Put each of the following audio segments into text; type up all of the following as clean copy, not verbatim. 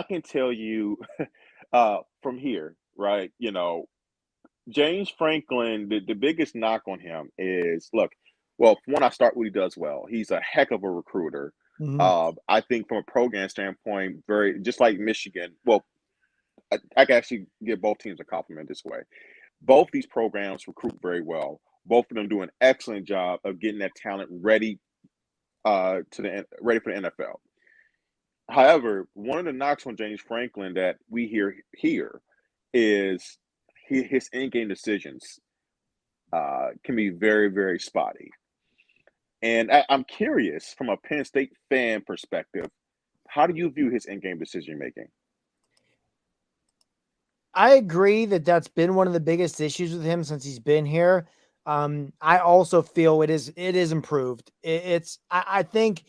can tell you from here, right? James Franklin, the biggest knock on him is look, well, for one, I start what he does well. He's a heck of a recruiter. Mhm. I think from a program standpoint, very just like Michigan. Well, I can actually give both teams a compliment this way. Both these programs recruit very well. Both of them do an excellent job of getting that talent ready ready for the NFL. However, one of the knocks on James Franklin that we hear here is his in-game decisions can be very, very spotty. And I'm curious, from a Penn State fan perspective, how do you view his in-game decision making? I agree that that's been one of the biggest issues with him since he's been here. I also feel it is improved. I think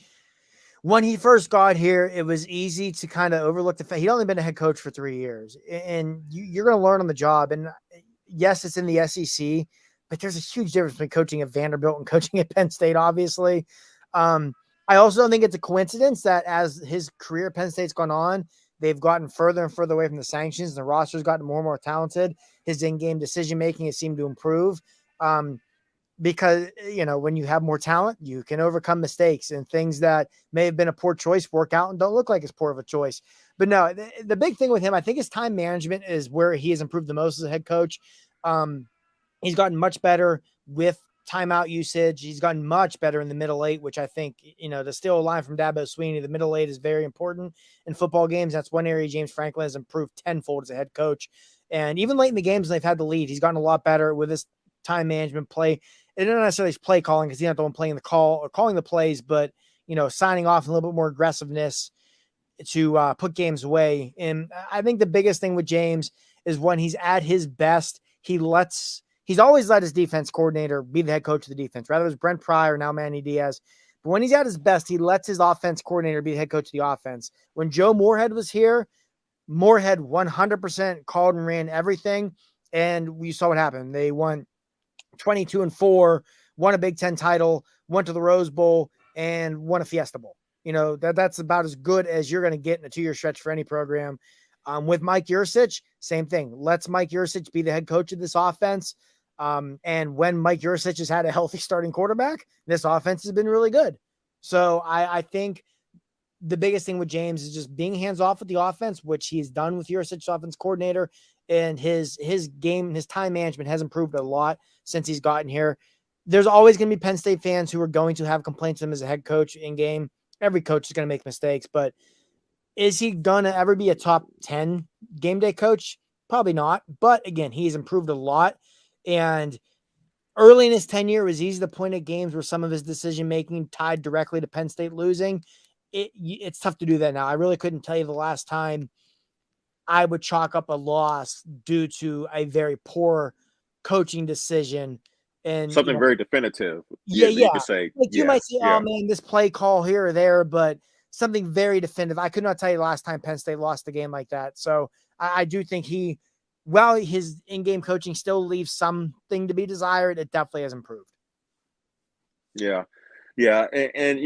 when he first got here, it was easy to kind of overlook the fact he'd only been a head coach for 3 years, and you're going to learn on the job. And yes, it's in the SEC, but there's a huge difference between coaching at Vanderbilt and coaching at Penn State. Obviously, um, I also don't think it's a coincidence that as his career at Penn State's gone on, they've gotten further and further away from the sanctions. The roster's gotten more and more talented. His in-game decision making has seemed to improve. Um, because when you have more talent, you can overcome mistakes, and things that may have been a poor choice work out and don't look like as poor of a choice. But no, the big thing with him, I think his time management is where he has improved the most as a head coach. Um, he's gotten much better with timeout usage. He's gotten much better in the middle eight, which I think, to steal a line from Dabo Sweeney, the middle eight is very important in football games. That's one area James Franklin has improved tenfold as a head coach. And even late in the games when they've had the lead, he's gotten a lot better with his time management play. And not necessarily his play calling, because he's not the one playing the call or calling the plays, but signing off and a little bit more aggressiveness to put games away. And I think the biggest thing with James is when he's at his best, he's always let his defense coordinator be the head coach of the defense. Rather it was Brent Pry or now Manny Diaz. But when he's at his best, he lets his offense coordinator be the head coach of the offense. When Joe Moorhead was here, Moorhead 100% called and ran everything. And we saw what happened. They won 22-4, won a Big Ten title, went to the Rose Bowl, and won a Fiesta Bowl. That's about as good as you're going to get in a 2-year stretch for any program. With Mike Yurcich, same thing. Let's Mike Yurcich be the head coach of this offense. And when Mike Yurcich has had a healthy starting quarterback, this offense has been really good. So I think the biggest thing with James is just being hands off with the offense, which he's done with Yurcich's offense coordinator, and his time management has improved a lot since he's gotten here. There's always going to be Penn State fans who are going to have complaints of him as a head coach in game. Every coach is going to make mistakes, but is he going to ever be a top 10 game day coach? Probably not. But again, he's improved a lot. And early in his tenure, it was easy to point at games where some of his decision making tied directly to Penn State losing. It's tough to do that now. I really couldn't tell you the last time I would chalk up a loss due to a very poor coaching decision. And, Something very definitive, yeah, that you yeah. could say, Like you yeah, might say, oh yeah. man, this play call here or there, but something very definitive. I could not tell you the last time Penn State lost a game like that. So I do think while his in-game coaching still leaves something to be desired, it definitely has improved. Yeah, yeah, and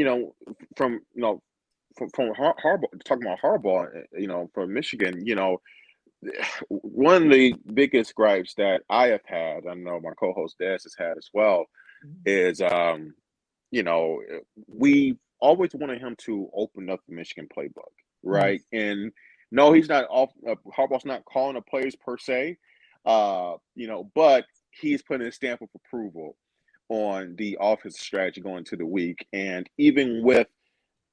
from from Harbaugh, talking about Harbaugh, from Michigan, one of the biggest gripes that I have had, I know my co-host Des has had as well, is you know, we always wanted him to open up the Michigan playbook, Mhm. right? And no, he's not off. Harbaugh's not calling the plays per se, but he's putting a stamp of approval on the offensive strategy going into the week. And even with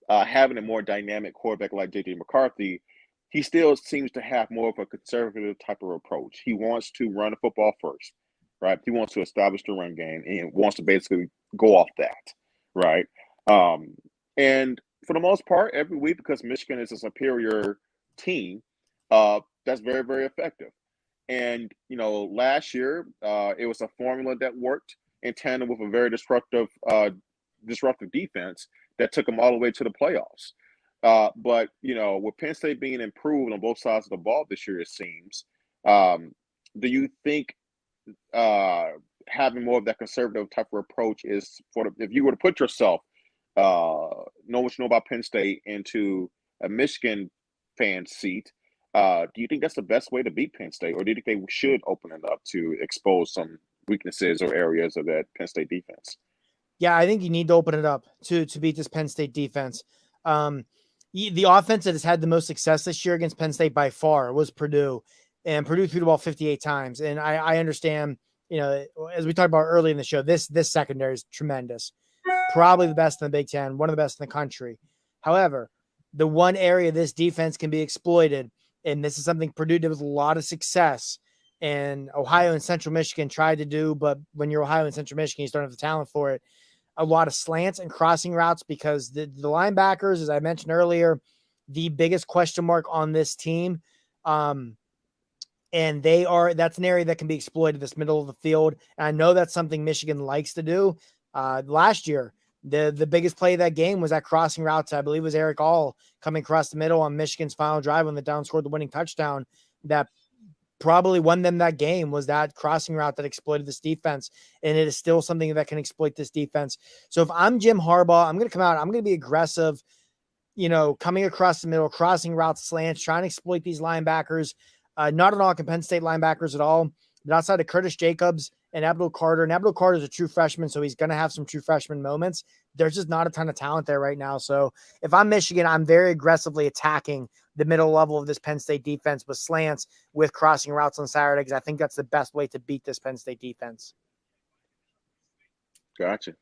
having a more dynamic quarterback like JJ McCarthy, he still seems to have more of a conservative type of approach. He wants to run the football first, right? He wants to establish the run game and wants to basically go off that, right? Um, and for the most part, every week, because Michigan is a superior team, that's very, very effective. And last year, it was a formula that worked in tandem with a very disruptive defense that took them all the way to the playoffs. But with Penn State being improved on both sides of the ball this year, it seems. Um, do you think uh, having more of that conservative type of approach is if you were to put yourself, know what you know about Penn State, into a Michigan fan seat. Do you think that's the best way to beat Penn State, or do you think they should open it up to expose some weaknesses or areas of that Penn State defense? Yeah, I think you need to open it up to beat this Penn State defense. The offense that has had the most success this year against Penn State by far was Purdue, and Purdue threw the ball 58 times. And I understand, as we talked about early in the show, this secondary is tremendous, probably the best in the Big Ten, one of the best in the country. However, the one area this defense can be exploited, and this is something Purdue did with a lot of success, and Ohio and Central Michigan tried to do, but when you're Ohio and Central Michigan, you don't have the talent for it. A lot of slants and crossing routes, because the linebackers, as I mentioned earlier, the biggest question mark on this team. And that's an area that can be exploited, this middle of the field. And I know that's something Michigan likes to do. Last year, the biggest play of that game was that crossing route. I believe it was Eric All coming across the middle on Michigan's final drive when the down scored the winning touchdown. That probably won them that game, was that crossing route that exploited this defense. And it is still something that can exploit this defense. So if I'm Jim Harbaugh, I'm going to come out, I'm going to be aggressive, coming across the middle, crossing routes, slants, trying to exploit these linebackers. Not at all Penn State linebackers at all, but outside of Curtis Jacobs and Abdul Carter, and Abdul Carter is a true freshman, so he's going to have some true freshman moments. There's just not a ton of talent there right now. So if I'm Michigan, I'm very aggressively attacking the middle level of this Penn State defense with slants, with crossing routes on Saturday, because I think that's the best way to beat this Penn State defense. Gotcha.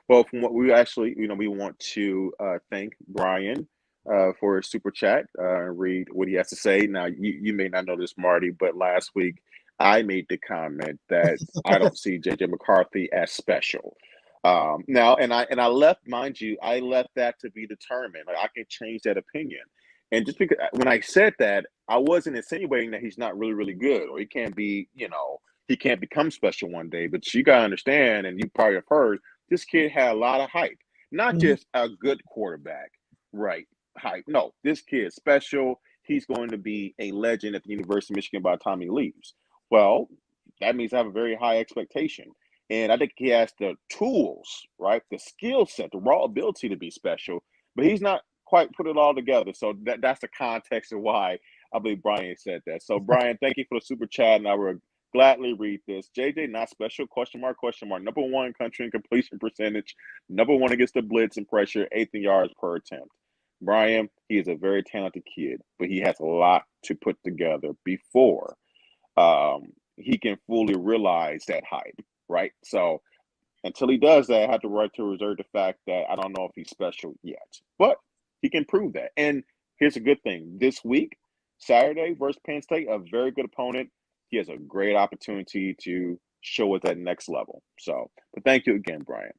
Well, from what we actually, we want to thank Brian for his super chat and read what he has to say. Now, you may not know this, Marty, but last week I made the comment that I don't see JJ McCarthy as special. Now, and I left, mind you, I left that to be determined. Like, I can change that opinion. And just because when I said that, I wasn't insinuating that he's not really, really good, or he can't be, he can't become special one day. But you gotta understand, and you probably have heard, this kid had a lot of hype, not just a good quarterback, right? Hype. No, this kid's special. He's going to be a legend at the University of Michigan by the time he leaves. Well, that means I have a very high expectation. And I think he has the tools, right? The skill set, the raw ability to be special, but he's not quite put it all together. So that's the context of why I believe Brian said that. So Brian, thank you for the super chat, and I will gladly read this. JJ not special, question mark, question mark. Number one country in completion percentage, number one against the blitz and pressure, 8th in yards per attempt. Brian, he is a very talented kid, but he has a lot to put together before he can fully realize that hype, right? So until he does that, I have to right to reserve the fact that I don't know if he's special yet, but he can prove that. And here's a good thing. This week, Saturday versus Penn State, a very good opponent. He has a great opportunity to show at that next level. So, but thank you again, Brian.